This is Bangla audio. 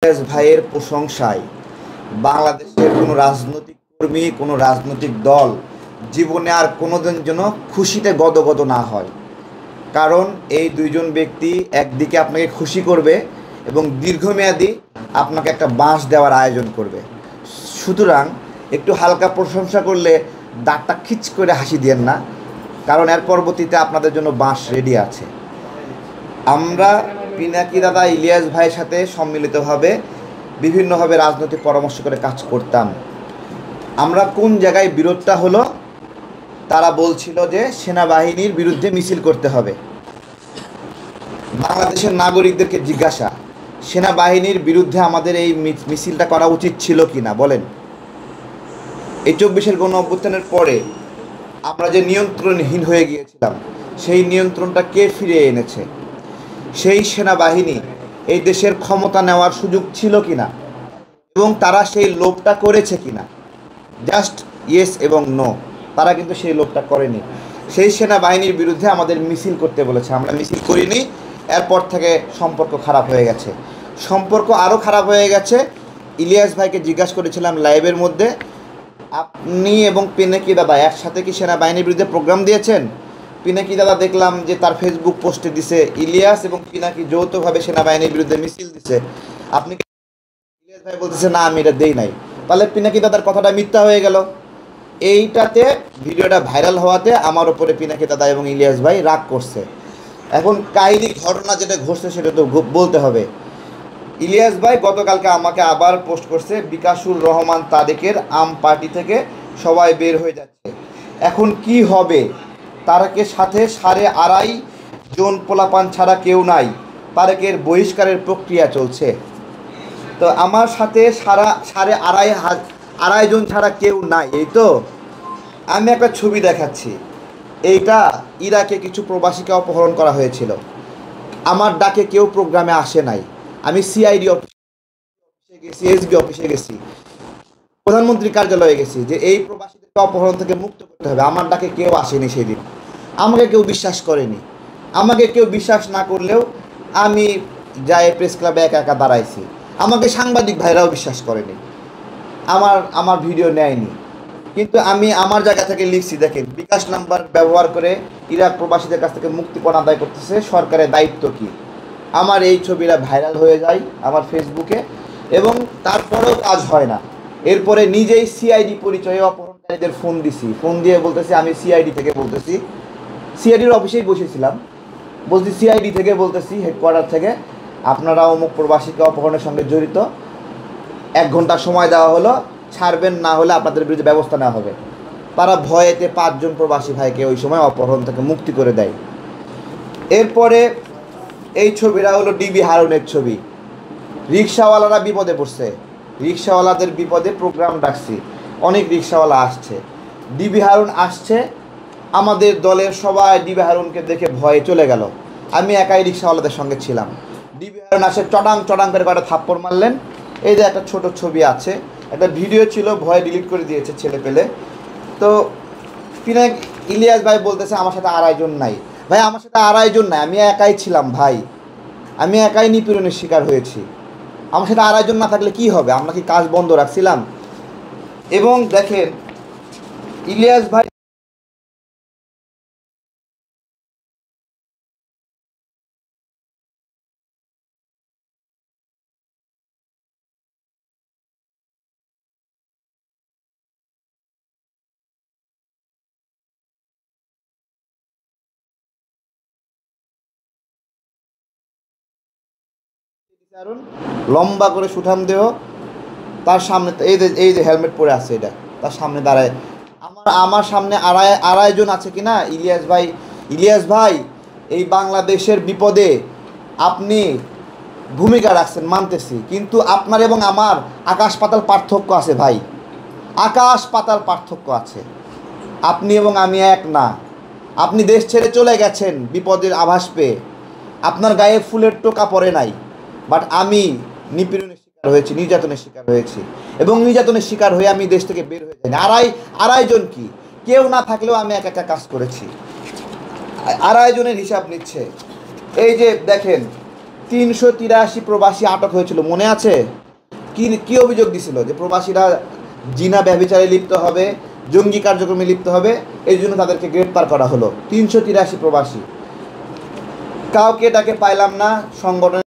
ইলিয়াস ভাইয়ের প্রশংসায় বাংলাদেশের কোনো রাজনৈতিক কর্মী, কোনো রাজনৈতিক দল জীবনে আর কোনোদিন যেন খুশিতে গদগদ না হয়। কারণ এই দুইজন ব্যক্তি একদিকে আপনাকে খুশি করবে এবং দীর্ঘমেয়াদী আপনাকে একটা বাঁশ দেওয়ার আয়োজন করবে। সুতরাং একটু হালকা প্রশংসা করলে দাঁতটা খিচ করে হাসি দিয়েন না, কারণ এর পরবর্তীতে আপনাদের জন্য বাঁশ রেডি আছে। আমরা পিনাকি দাদা ইলিয়াস ভাইয়ের সাথে সম্মিলিতভাবে বিভিন্নভাবে রাজনৈতিক পরামর্শ করে কাজ করতাম। আমরা কোন জায়গায় বিরোধটা হলো, তারা বলছিল যে সেনাবাহিনীর বিরুদ্ধে মিছিল করতে হবে। বাংলাদেশের নাগরিকদেরকে জিজ্ঞাসা, সেনাবাহিনীর বিরুদ্ধে আমাদের এই মিছিলটা করা উচিত ছিল কি না বলেন। এই 24-এর গণ অভ্যুত্থানের পরে আমরা যে নিয়ন্ত্রণহীন হয়ে গিয়েছিলাম, সেই নিয়ন্ত্রণটা কে ফিরিয়ে এনেছে? সেই সেনাবাহিনী এই দেশের ক্ষমতা নেওয়ার সুযোগ ছিল কিনা এবং তারা সেই লোভটা করেছে কিনা? জাস্ট ইয়েস এবং নো। তারা কিন্তু সেই লোভটা করেনি। সেই সেনাবাহিনীর বিরুদ্ধে আমাদের মিছিল করতে বলেছে, আমরা মিছিল করিনি। এরপর থেকে সম্পর্ক খারাপ হয়ে গেছে, সম্পর্ক আরও খারাপ হয়ে গেছে। ইলিয়াস ভাইকে জিজ্ঞাসা করেছিলাম লাইভের মধ্যে, আপনি এবং পিনাকি দাদা একসাথে কি সেনাবাহিনীর বিরুদ্ধে প্রোগ্রাম দিয়েছেন? পিনাকি দাদা দেখলাম যে তার ফেসবুক পোস্টে দিছে ইলিয়াস এবং পিনাকি যৌথভাবে সেনাবাহিনীর বিরুদ্ধে মিছিল দিছে। আপনি, ইলিয়াস ভাই বলতেছে না আমি এটা দেই নাই। তাহলে পিনাকি দাদার কথাটা মিথ্যা হয়ে গেল। এইটাতে ভিডিওটা ভাইরাল হওয়াতে আমার উপরে পিনাকি দাদা এবং ইলিয়াস ভাই রাগ করছে। এখন কাহিনী ঘটনা যেটা ঘটছে সেটা তো বলতে হবে। ইলিয়াস ভাই গতকালকে আমাকে আবার পোস্ট করছে, বিকাশুর রহমান তারেকের আম পার্টি থেকে সবাই বের হয়ে যাচ্ছে, এখন কি হবে? তারেকের সাথে 2.5 জন পোলাপান ছাড়া কেউ নাই, তারেকের বহিষ্কারের প্রক্রিয়া চলছে। তো আমার সাথে 2.5 জন ছাড়া কেউ নাই, এই তো। আমি একটা ছবি দেখাচ্ছি, এইটা ইরাকে কিছু প্রবাসীকে অপহরণ করা হয়েছিল। আমার ডাকে কেউ প্রোগ্রামে আসে নাই। আমি সিআইডি অফিসে গেছি, এসবি অফিসে গেছি, প্রধানমন্ত্রীর কার্যালয়ে গেছি যে এই প্রবাসীদেরকে অপহরণ থেকে মুক্ত করতে হবে। আমার ডাকে কেউ আসেনি সেদিন, আমাকে কেউ বিশ্বাস করেনি। আমাকে কেউ বিশ্বাস না করলেও আমি যাই প্রেস ক্লাবে একা একা দাঁড়াইছি, আমাকে সাংবাদিক ভাইরাও বিশ্বাস করেনি, আমার ভিডিও নেয়নি। কিন্তু আমি আমার জায়গা থেকে লিখছি, দেখেন বিকাশ নাম্বার ব্যবহার করে ইরাক প্রবাসীদের কাছ থেকে মুক্তিপণ আদায় করতেছে, সরকারের দায়িত্ব কী? আমার এই ছবিটা ভাইরাল হয়ে যায় আমার ফেসবুকে, এবং তারপরেও কাজ হয় না। এরপরে নিজেই সিআইডি পরিচয়ে অপহরণকারীদের ফোন দিছি, ফোন দিয়ে বলতেছি আমি সিআইডি থেকে বলতেছি, সিআইডির অফিসেই বসেছিলাম, বলছি সিআইডি থেকে বলতেছি, হেডকোয়ার্টার থেকে, আপনারা অমুক প্রবাসীকে অপহরণের সঙ্গে জড়িত, 1 ঘন্টা সময় দেওয়া হলো, ছাড়বেন না হলে আপনাদের বিরুদ্ধে ব্যবস্থা নেওয়া হবে। তারা ভয়েতে 5 জন প্রবাসী ভাইকে ওই সময় অপহরণ থেকে মুক্তি করে দেয়। এরপরে এই ছবিটা হলো ডিবি হারুনের ছবি। রিক্সাওয়ালারা বিপদে পড়ছে, রিক্সাওয়ালাদের বিপদে প্রোগ্রাম ডাকছি, অনেক রিক্সাওয়ালা আসছে, ডিবি হারুন আসছে, আমাদের দলের সবাই ডিবি হারুনকে দেখে ভয়ে চলে গেল। আমি একাই রিক্সাওয়ালাদের সঙ্গে ছিলাম। ডিবি হারুন আসে চটাং চটাং করে কটা থাপ্পড় মারলেন। এই যে একটা ছোট ছবি আছে, একটা ভিডিও ছিল, ভয়ে ডিলিট করে দিয়েছে ছেলে পেলে। তো ইলিয়াস ভাই বলতেছে আমার সাথে 2.5 জন নাই। ভাই আমার সাথে 2.5 জন নাই, আমি একাই ছিলাম ভাই, আমি একাই নিপীড়নের শিকার হয়েছি। আমার সাথে 2.5 জন না থাকলে কি হবে? আমরা কি কাজ বন্ধ রাখছিলাম? এবং দেখেন ইলিয়াস ভাই লম্বা করে সুঠাম দেহ, তার সামনে এই যে হেলমেট পরে আছে, এটা তার সামনে দাঁড়ায়। আমার সামনে 2.5 জন আছে কি না? ইলিয়াস ভাই এই বাংলাদেশের বিপদে আপনি ভূমিকা রাখছেন মানতেছি, কিন্তু আপনার এবং আমার আকাশ পাতাল পার্থক্য আছে ভাই, আকাশ পাতাল পার্থক্য আছে। আপনি এবং আমি এক না। আপনি দেশ ছেড়ে চলে গেছেন বিপদের আভাস পেয়ে, আপনার গায়ে ফুলের টোকা পড়ে নাই, বাট আমি নিপীড়নের শিকার হয়েছি, নির্যাতনের শিকার হয়েছি, এবং নির্যাতনের শিকার হয়ে আমি দেশ থেকে বের হয়ে যাইনি। 2.5 জন কি, কেউ না থাকলেও আমি একা একা কাজ করেছি। 2.5 জনের হিসাব নিচ্ছে। এই যে দেখেন 383 প্রবাসী আটক হয়েছিল, মনে আছে? কি কি অভিযোগ দিছিল? যে প্রবাসীরা জিনা ব্যভিচারে লিপ্ত হবে, জঙ্গি কার্যক্রমে লিপ্ত হবে, এই জন্য তাদেরকে গ্রেপ্তার করা হলো। 383 প্রবাসী, কাউকে এটাকে পাইলাম না। সংগঠন